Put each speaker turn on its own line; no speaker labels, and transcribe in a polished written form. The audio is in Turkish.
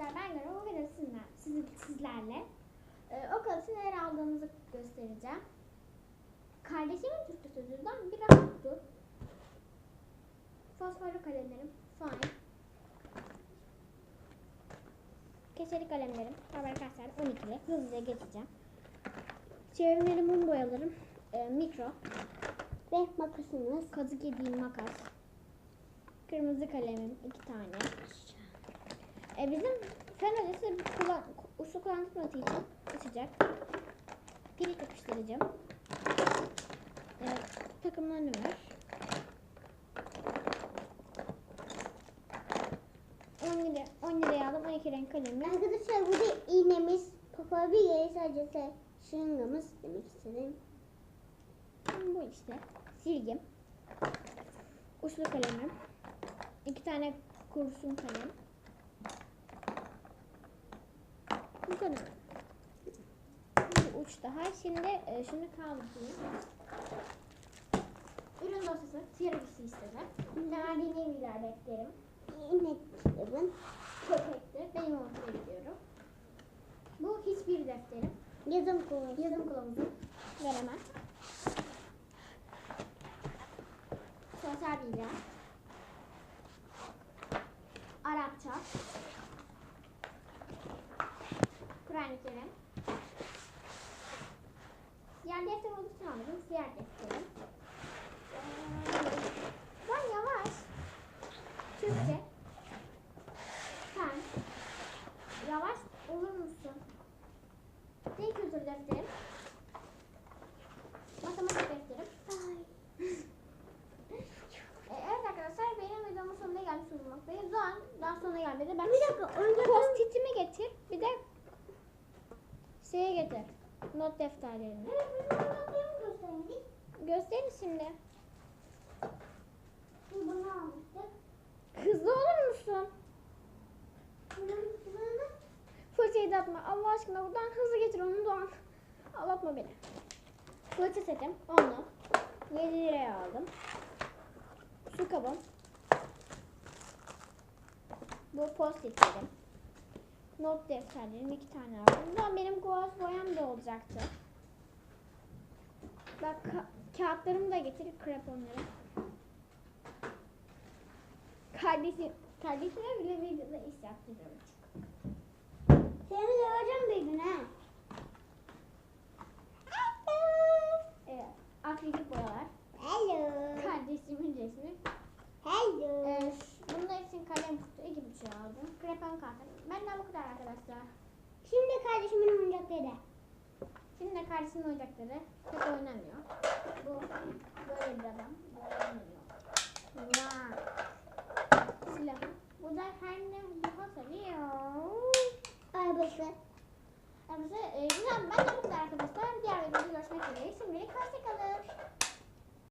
arkadaşlar, ben Gara. Bu videoda sizlerle okul için neler aldığımızı göstereceğim. Kardeşimin Türkçe sözlüğünden biraz tuttu. Fosforlu kalemlerim, fine. Keçeli kalemlerim, arkadaşlar 12'li. Hızlıca geçeceğim. Çevirmeli mum boyalarım, mikro.
Ve makasımız.
Kazık yediğim makas. Kırmızı kalemim 2 tane. Bizim fen hocası uçlu kullandık notu için açacak. Pil yapıştırıcım. Takımlarını ver. 10 liraya aldım 12 renk kalemim.
Arkadaşlar burada iğnemiz, papabiliye sadece şırıngamız demek istedim.
Bu işte. Silgim. Uçlu kalemim. 2 tane kurşun kalem. Bu kadar. Bu uç daha. Şimdi şunu kaldırayım. Ürün dosyası, siyahısı istedi. Verdiğini evliler beklerim.
İğne kitabın.
Köpekti. Benim ortaya gidiyorum. Bu hiçbir defterim.
Yazım kılavuzu.
Yazım kılavuzu. Veremem. Sosyal bilgiler. Arapça. Kur'an-ı Kerim. Diğer defter olduğu için aldım. Diğer defterim. Ben yavaş. Türkçe. Sen. Yavaş olur musun? Dil kültürü defterim. Matematik defterim. Evet arkadaşlar, benim videomun sonuna gelmiş bulunmaktayız. Doğan daha sonra gelmedi. Ben
Bir dakika, önce
post-it'imi getir. Bir de şeye getir. Not defterlerini.
Evet, biz notlarımı gösterdik.
Gösteririz şimdi.
Biz bunu almıştık.
Hızlı olur musun?
Bunu
Fırçayı da atma. Allah aşkına buradan hızlı getir onu Doğan. Ağlatma beni. Fırça setim. Onu 7 liraya aldım. Su kabım. Bu post-itlerim. Not defterlerim 2 tane aldım. Bundan benim guaj boyam da olacaktı. Bak kağıtlarımı da getirip kreponları. Kardeşime bile videoda iş yaptırıyorum.
seni döveceğim bir gün ha.
Evet. Akrilik boyalar.
Hello.
Kardeşimin resmi.
Hello.
Bunlar için kalem kutu 2,5 aldım. Krepon kartım. Benden bu kadar arkadaşlar.
Şimdi kardeşimin oyuncakları.
Şimdi de kardeşimin oyuncakları. Pek oynamıyor. Bu böyle bir adam. Bu oynamıyor. Silahım. Bu da her ne daha sarıyor.
Arabası.
Benden bu kadar arkadaşlar. Diğer videoda görüşmek üzere. Şimdilik hoşçakalın.